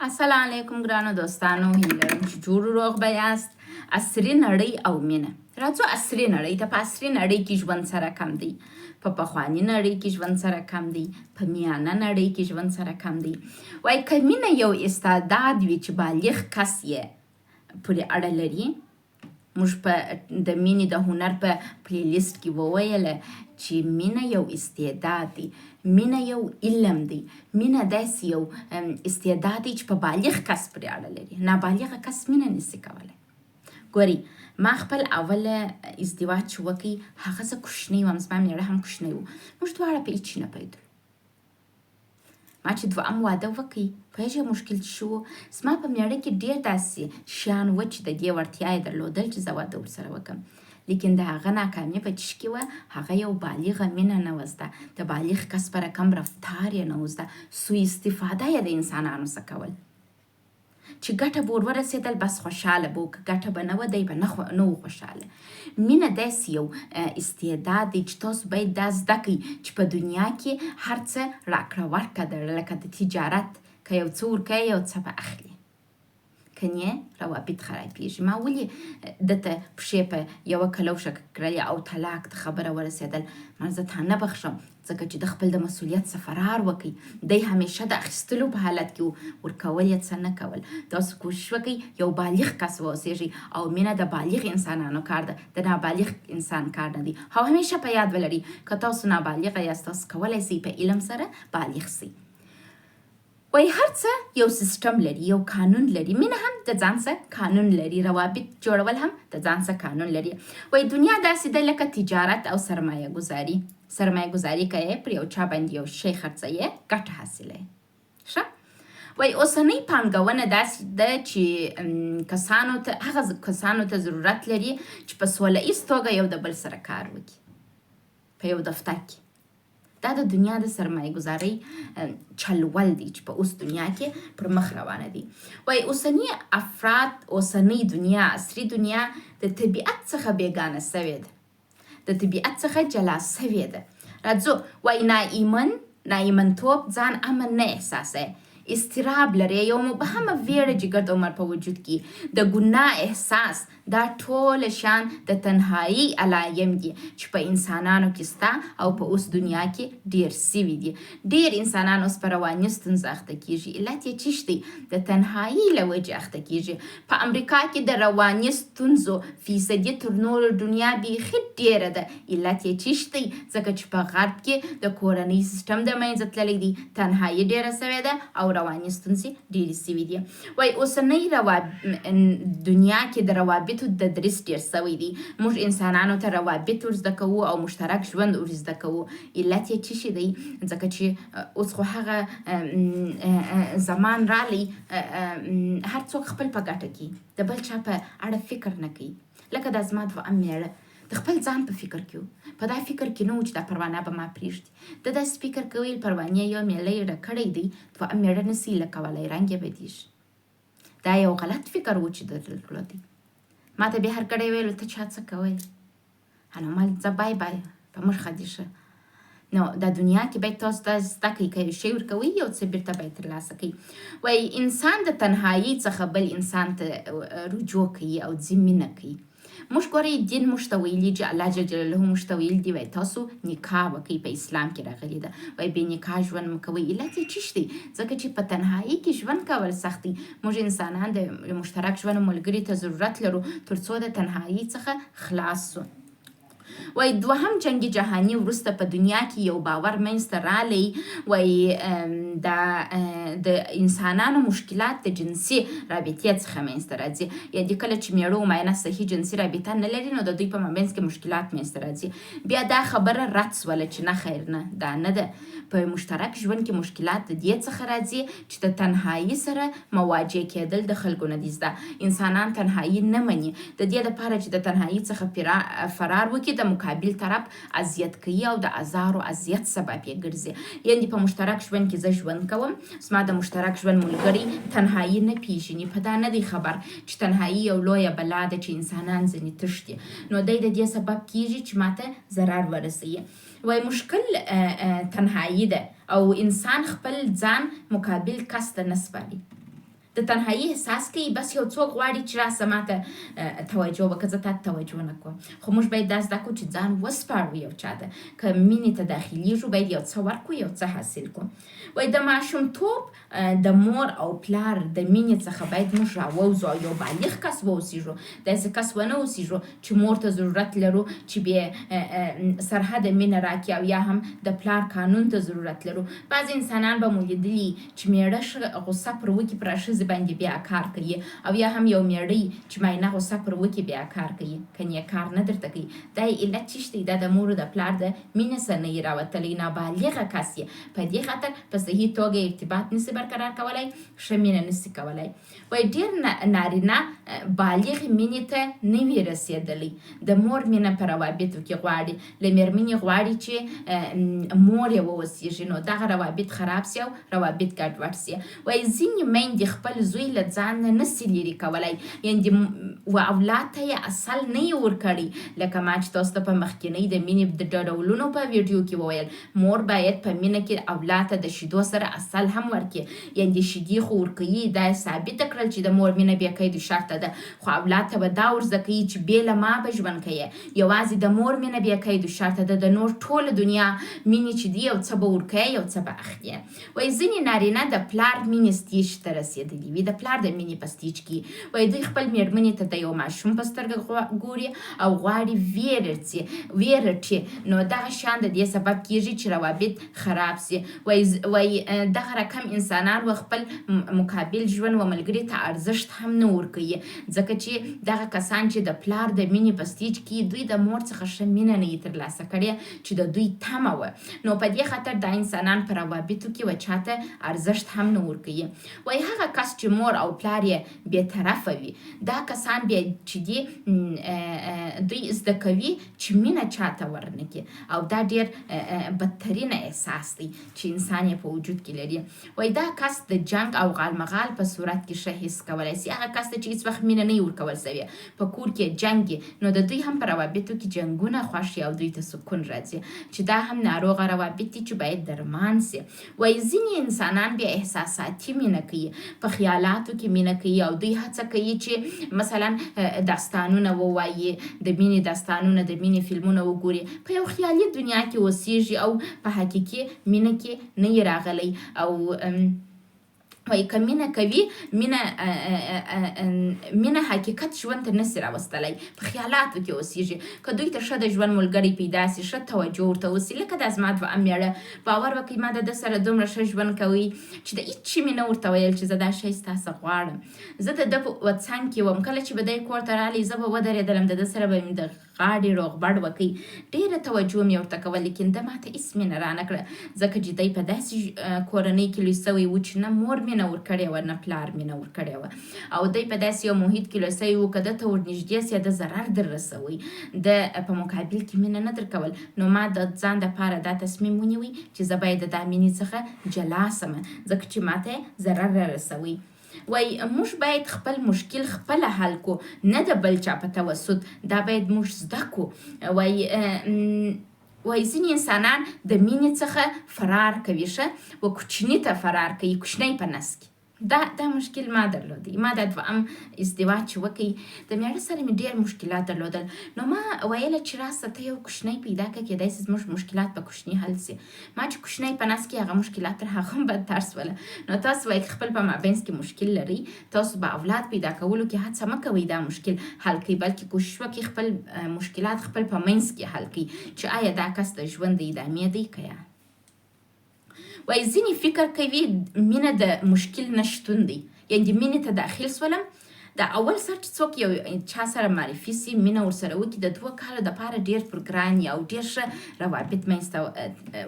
السلام علیکم ګرانو دوستانو، هیله لرم چې جوړ روغ به یاست. عصري نړۍ او مینه. راځو عصري نړۍ ته. په عصري نړۍ کې ژوند سره کم دی، په پخواني نړۍ کې ژوند سره کم دی، په میانه نړۍ کې ژوند سره کم دی. وایي که مینه یو استعداد وي چې بالغ کس یې پورې اړه لري. موږ په د مینې د هنر په پلیلیست کې وویله چې مینه یو استعداد دی، مینه یو علم دی، مینه داسې یو استعداد دی چې په بالغ کس پورې اړه لري. نابالغه کس مینه نشي کولی. ګورئ، ما خپل اوله ازدواج چې وکړ هغه زه کوچنی وم، زما میړه هم کوچنی و، موږ دواړه په هېڅ شي نه پوهېدو. ما چې دوهم واده وکړ پوهېږې مشکل چې شو، زما په میړه کې ډېر داسې شیان و چې د دې وړتیا یې درلودل چې زه واده ورسره وکړم. لیکن د هغه ناکامي په چیش کې وه، هغه یو بالغه مینه نه وه زده، د بالغ کس په رقم رفتار یې نه و زده، سوء استفاده یې د انسانانو څخه کول. چې ګټه به ور ورسېدل بس خوشحاله به و، که ګټه به نه وه دی به نه و خوشحاله. مینه داسې یو استعداد دی چې تاسو باید دا زده کړئ چې په دنیا کې هر څه راکړه ورکړه ده، لکه د تجارت که یو څه ورکوې یو څه به اخلي، که نه روابط خرابېږي. ما ولې دته پښې په یوه کلوشه کړلې او طلاق ته خبره ورسېدل؟ ما زه تا نه بخښم، ځکه چې د خپل د مسؤلیت څخه فرار وکړئ. دی همیشه د اخیستلو په حالت کې ورکول یې څه نه کول. تاسو کوشش وکړئ یو بالغ کس واوسېږئ، او مینه د بالغ انسانانو کار ده، د نابالغ انسان کار نه دی. او همیشه په یاد ولرئ که تاسو نابالغه یاست، تاسو کولی سئ په علم سره بالغ سئ. وای هر څه یو سیستم لري، یو قانون لري. مینه هم د ځان څه قانون لري، روابط جوړول هم د ځان څه قانون لري. وای دنیا داسې ده لکه تجارت او سرمایه ګذاري. سرمایه ګذاري کوې، پر یو چا باندې یو شی خرڅوې، ګټه حاصلوې. ښه، وای اوسنۍ پانګونه داسې ده چې هغه کسانو ته ضرورت لري چې په سوله ایز توګه یو د بل سره کار وکړي په یو دفتر کې. دا د دنیا د سرمایه ګذارۍ چلول دی چې په اوس دنیا کې پر مخ روانه دی. وای اوسني افراد، اوسنۍ دنیا، عصري دنیا د طبیعت څخه بیګانه سوې ده، د طبیعت څخه جلا سوې ده. راځو، وای ناایمنتوب ځان امن نه احساسوي، اضطراب لري، یو مبهمه ویره جګر د عمر په وجود کې، د ګناه احساس، دا ټول شان د تنهایی علایم دي چې په انسانانو کې سته او په اوس دنیا کې ډیر سوي دي. ډیر انسانان اوس په رواني ستونزه اخته کیږي. علت یې چیش دی؟ د تنهایی له وجې اخته کیږي. په امریکا کې د رواني ستونزو فیصدي تر نورو دنیا بیخي ډیره ده. علت یې چیش دی؟ ځکه چې په غرب کې د کورنۍ سیستم د منځه تللی دی، تنهایی ډیره سوې ده او رواني ستونزې ډیرې سوي دي. وای اوسنۍ دنیا کې د روابط تدریس ډیر سوی دی. موږ انسانانو ته روابط ورزده کوو او مشترک ژوند ورزده کوو. علت یې څه شی دی؟ ځکه چې اوس خو هغه زمان رالی هر څوک خپل په ګټه کې د بل چا په اړه فکر نه کوي. لکه دا زما دوهم میړه د خپل ځان په فکر کې و، په دا فکر کې نه و چې دا پروانه به ما پرېږدي. د داسې فکر کوي پروانې یو میله یې ډکړی دی، دوهم میړه نسي هیله کولی، رنګ یې بدېږي. دا یو غلط فکر و چې درلود دی. ما ته بیا هر کړی ویلو ته چا څه کوئ؟ نو ما ځه بای بای، په موږ ښه دي ښه. نو دا دنیا کې باید تاسو ته زده کړئ که یو شی ورکوئ یو څه بیرته باید ترلاسه کړئ. وایي انسان د تنهایي څخه بل انسان ته رجوع کوي او ځي مینه کوي. موږ ګورئ دین موږ ته ویلي چې الله جل جلاله موږ ته ویلي دي وایي تاسو نکاح وکړئ، په اسلام کې راغلي ده. وایي بې نکاح ژوند مه کوئ. علت یې چیش دی؟ ځکه چې په تنهایي کې ژوند کول سخت دی. موږ انسانان د مشترک ژوند ملګري ته ضرورت لرو تر څو د تنهایي څخه خلاص سو. وای دوهم جنگ جهانی وروسته په دنیا کې یو باور منځته رالی. وای د انسانانو مشکلات د جنسي رابطې څخه منځته راځي. یعنې کله چې میړه و ماینه صحیح جنسي رابطه نه لري نو د دوی په مابینځ کې مشکلات منځته راځي. بیا دا خبره رد سوله چې نه خیر نه، دا نه ده. په مشترک ژوند کې مشکلات د دې څخه راځي چې د تنهایی سره مواجه کېدل د خلکو نه دي زده. انسانان تنهایی نه مني. د دې لپاره چې د تنهایی څخه فرار وکړي د مقابل طرف اذیت کوي او د ازار او اذیت سبب یې ګرځي. یعنې په مشترک ژوند کې زه ژوند کوم، زما د مشترک ژوند ملګری تنهایی نه پیژني، په دا نه دی خبر چې تنهایی یو لویه بلا ده چې انسانان ځینې تښتي، نو دی د دې سبب کیږي چې ماته ضرر ورسوي. وای مشکل تنهایی ده او انسان خپل ځان مقابل کس ته نه سپاري. د تنهایی احساس کوي، بس یو څوک غواړي چې راسه ماته توجه وکړه، زه تا توجه نه کوم. خو موږ باید دا زده کړو چې ځان وسپارو یو چا ته. که مینې ته داخلیږو باید یو څه ورکړو، یو څه حاصل کړو. وایي د ماشومتوب د مور او پلار د مینې څخه باید موږ راووځو او یو بالغ کس واوسیږو. داسې کس ونه اوسیږو چې مور ته ضرورت لرو چې بې سرحده مینه راکړي، او یا هم د پلار قانون ته ضرورت لرو. بعضې انسانان به مو لیدلي چې میړه غصه پر وکړي پر ښځې باندې بیا کار کوي، او یا هم یو میړی چې ماینه غصه پر وکړي بیا کار کوي، کنې یې کار نه درته کوي. دا علت چیشته دی؟ دا د مور د پلار د مینې سره نه یې راوتلی. نابالغه کس یې په دې خاطر په صحیح توګه ارتباط نسي برقرار کولی، ښه مینه نسي کولی. وایي ډېر نارینه بالغې مینې ته نه وي رسېدلی. د مور مینه په روابطو کې غواړي، له مېرمنې غواړي چې مور یې واوسېږي، نو دغه روابط خراب سي او روابط ګډوډ سي. وایي ځینې میندې خپل زوی له ځان نه نسي لرې کولی، یعنې و اولاد ته یې اصل نه یې ورکړی. لکه ما چې تاسو ته په مخکینۍ د مینې د ډولونو په ویډیو کې وویل، مور باید په مینه کې اولاد ته د شیدو سره اصل هم ورکړي، یعنې شیدې خو ورکوي، دا یې ثابته کړل چې د مور مینه بې قید شرطه ده. خو اولاد ته به دا ورزده کوي چې بې له ما به ژوند کوي، یوازې د مور مینه بې قید شرطه ده، د نور ټوله دنیا مینې چې دي یو څه به ورکوي، یو څه به اخلي. وایي ځینې نارینه د پلار مینې سټیج ته رسېدلي وي، د پلار د مینې په سټیج کې. وایي دوی خپل مېرمنې ته د یو ماشوم په سترګه ګوري او غواړي ویې رټي، نو دغه شیان د دې سبب کېږي چې روابط خراب سي. وایي دغه رقم انسانان و خپل مقابل ژوند و ملګري ته ارزښت هم نه ورکوي، ځکه چې دغه کسان چې د پلار د مینې په سټیج کې دوی د مور څخه ښه مینه نه یې ترلاسه کړې چې د دوی تمه وه، نو په دې خاطر دا انسانان په روابطو کې و چاته ارزښت هم نه ورکوي. وایي هغه کس چې مور او پلار یې بېطرفه وي، دا کسان بیا چې دي دوی زده کوي چې مینه چاته ورنکړي، او دا ډېر بدترینه احساس دی چې انسان یې په وجود کې لري. وایي دا کس د جنګ او غالمغال په صورت کې ښه حس کولی سي. هغه کس ته چې هېڅ وخت مینه نه وي ورکول سوې، په کور کې جنګ، نو د دوی هم په روابطو کې جنګونه خوښ او دوی ته سکون راځي، چې دا هم ناروغه روابط دي چې باید درمان سي. وایي ځینې انسانان بیا احساساتي مینه کوي، په خیالاتو کې مینه کوي، او دوی هڅه کوي چې مثلا داستانونه ووایي، د مینې داستانونه، د مینې فلمونه وګوري، په یو خیالي دنیا کې اوسیږي او په حقیقي مینه کې نه یې راغلی. او وایي که مینه کوي، مینه حقیقت ژوند ته نسي راوستلی، په خیالاتو کې اوسیږي. که دوی ته ښه د ژوند ملګری پیدا سي، ښه توجه ورته وسي، لکه دا زما دویم میړه، باور وکړئ ما د ده سره دومره ښه ژوند کوي چې د هېڅ شي مې نه ورته ویل چې زه دا شی ستا څه غواړم. زه د ده په څنګ کې وم، کله چې به دی کور ته راغلی زه به ودرېدلم، د ده سره به مې د غاړې روغبړ وکړي، ډېره توجه مې ورته کول، لیکن ده ماته هېڅ مینه رانه کړه، ځکه چې دی په داسې کورنۍ کې لوی سوی و چې نه مور مینه ورکړې وه نه پلار مینه ورکړې وه، او دی په داسې یو محیط کې لوی سوی و که ده ته ورنږدې سي د ضرر در رسوئ، ده په مقابل کې مینه نه درکول. نو ما د ځان دپاره دا تصمیم ونیوی چې زه باید د دا مینې څخه جلا سمه، ځکه چې ماته ضرر را رسوي. وایي موږ باید خپل مشکل خپله حل کو، نه د بل چا په توسط، دا باید موږ زده کو. وایي ځینې انسانان د مینې څخه فرار کوي، ښه و کوچني ته فرار کوي، کوچنی په نس کې. دا مشکل ما درلودی. ما د دوام ازدواج چې وکړي د میړه سره مې ډېر مشکلات درلودل، نو ما ویله چې راسه ته یو کوچنی پیدا کړه، کېدای سي زموږ مشکلات په کوچني حل سي. ما چې کوچنی په نس کې هغه مشکلات تر هغه هم بدتر سوله. نو تاسو وایي خپل په مابینځ کې مشکل لرئ، تاسو به اولاد پیدا کولو کې هڅه مه کوئ دا مشکل حل کړئ، بلکې کوشش وکړئ خپل مشکلات خپل په منځ کې حل کړئ چې آیا دا کس د ژوند د ادامې دی که یا. وایي ځینې فکر کوي مینه د مشکل نه شتون دی، یعنې مینې ته داخل سولم، د اول سر چې څوک یو چا سره معرفي سي، مینه ورسره وکړي، د 2 کاله دپاره ډېر پرګران او ډېر ښه روابط منځته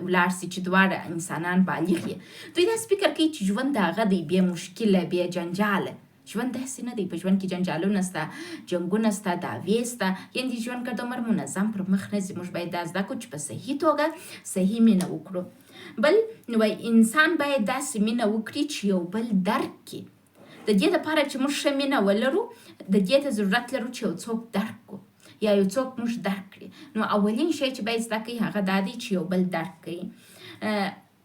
ولاړ سي چې دواړه انسانان بالغ یې. دوی داسې فکر کوي چې ژوند د هغه دی بې مشکله بې جنجاله. ژوند داسې نه دی، په ژوند کې جنجالونه سته، جنګونه سته، دعوې سته، یعنې ژوند که دومره منظم پر مخ نه ځي. موږ باید دا زده کړو چې په صحیح توګه صحیح مینه وکړو. بل وایي انسان باید داسې مینه وکړي چې یو بل درک کړي. د دې دپاره چې موږ ښه مینه ولرو، د دې ته ضرورت لرو چې یو څوک درک کړو یا یو څوک موږ درک کړي. نو اولین شی چې باید زده کوي هغه دا دی چې یو بل درک کوي.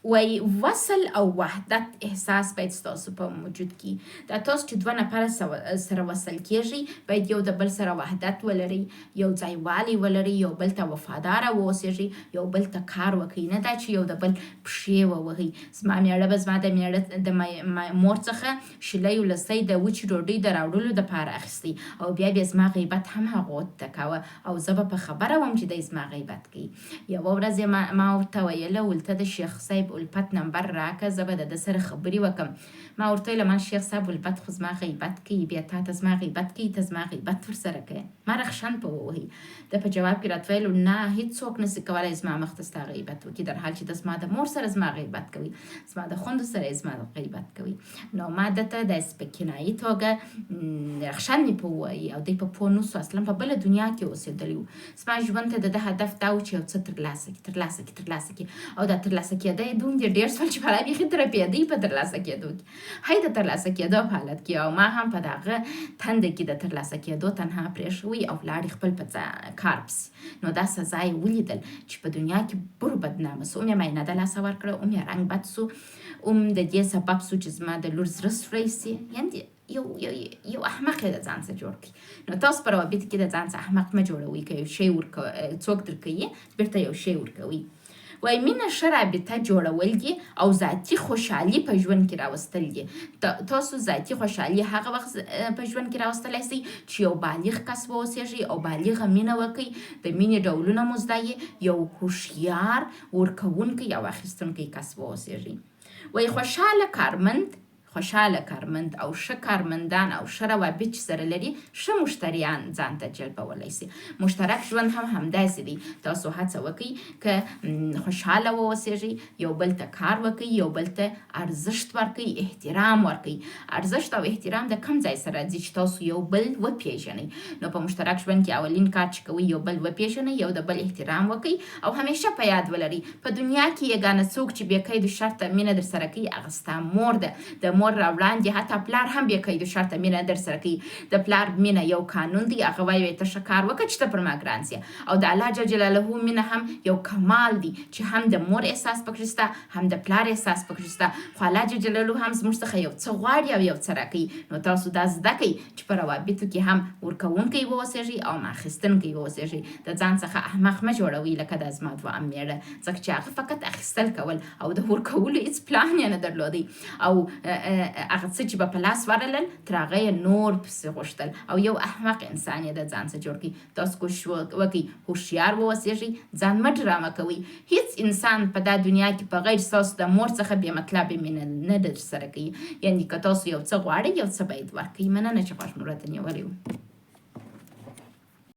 وای وصل او وحدت احساس باید ستاسو په وجود کې دا تاسو چې دوه نفره سره وصل کیږي باید یو د بل سره وحدت ولري یو ځایوالی ولري یو بل ته وفاداره واوسیږي یو بل ته کار وکړي نه دا چې یو د بل پښې ووهي زما میړه به زما د میړه د مور څخه شلی ولسی د وچې ډوډۍ د راوړلو دپاره اخیستی او بیا زما غیبت هم هغو ته کوه او زه به په خبره وم چې دی زما غیبت کوي یوه ورځ ما ورته ویله ولته د شیخ صاحب الفت نمبر راکه زه به د ده سره خبرې وکړم ما ورته ویله من شیخ صاحب الفت خو زما غیبت کوي بیا تا ته زما غیبت کوي ته زما غیبت ورسره کوي ما رخشن په ووهي ده په جواب کې راته ویلو نه هېڅوک نسي کولی زما مخ ته ستا غیبت وکړي در حال چې ده زما د مور سره زما غیبت کوي زما د خویندو سره زما غیبت کوي نو ما ده ته داسې په کنایي توګه رخشن مې په ووایي او دی په پوه نسو اصلا په بله دنیا کې اوسېدلی و زما ژوند ته د ده هدف دا و چې یو څه ترلاسه کړي او دا ترلاسه کېدی دومره ډېر شول چې فرا بیخي ترپېدی په ترلاسه کېدو کې هی د ترلاسه کېدو په حالت کې او ما هم په دغه تنده کې د ترلاسه کېدو تنها پرېښوی او ولاړې خپل په کار پسې نو دا سزا یې ولیدل چې په دنیا کې بر بدنامه سو مې مینه د لاسه ورکړه مې رنګ بد سو د دې سبب سو چې زما د لور زړه سوری سي یعنې یو احمق د ځان څخه جوړ کړي نو تاسو په روابط کې د ځان څخه احمق مه جوړوئ که یو شی څوک درکوي بیرته یو شی ورکوئ وای مینه ښه رابطه جوړول دي او ذاتي خوشحالي په ژوند کې راوستل دي تاسو ذاتي خوشحالي هغه وخت په ژوند کې راوستلی سئ چې یو بالغ کس واوسیږئ او بالغه مینه وکئ د مینې ډولونه مو زده یې یو هوښیار ورکوونکی او اخیستونکی کس واوسیږئ وای خوشحاله کارمند او ښه کارمندان او ښه روابط چې سره لري ښه مشتریان ځان ته جلبولی سي مشترک ژوند هم همداسې دی تاسو هڅه وکئ که خوشحاله واوسیږئ یو بل ته کار وکئ یو بل ته ارزښت ورکئ احترام ورکئ ارزښت او احترام د کم ځای سره راځي چې تاسو یو بل وپېژنئ نو په مشترک ژوند کې اولین کار چې کوئ یو بل وپېژنئ یو د بل احترام وکئ او همیشه په یاد ولرئ په دنیا کې یګانه څوک چې بې قید شرطه مینه در سره کوي هغه ستا مور ده د مور راوړاندې حتی پلار هم بې قید شرطه مینه در سره کوي د پلار مینه یو قانون دی هغه وایي ته ښه کار وکړه چې ته پر ما ګران سې او د الله جل جلاله مینه هم یو کمال دی چې هم د مور احساس پکې شته هم د پلار احساس پکې شته خو الله جل جلاله هم زموږ څخه یو څه غواړي او یو څه راکوي نو تاسو دا زده کئ چې په روابطو کې هم ورکوونکی واوسیږئ او هم اخیستونکی واوسیږئ د ځان څخه احمق مه جوړوئ لکه دا زما دوهم میړه ځکه چې هغه فقط اخیستل کول او د ورکولو هېڅ پلان یې نه درلودی او هغه څه چې به په لاس ورغلل تر هغه یې نور پسې غوښتل او یو احمق انسان یې د ځان څخه جوړ کړي تاسو کوشش وکړئ هوښیار واوسیږئ ځان مه ډرامه کوئ هېڅ انسان په دا دنیا کې په غیر ستاسو د مور څخه بې مطلبې مینه نه در سره کوي یعنې که تاسو یو څه غواړئ یو څه باید ورکړئ مننه چې غوږ مو راته نیولی و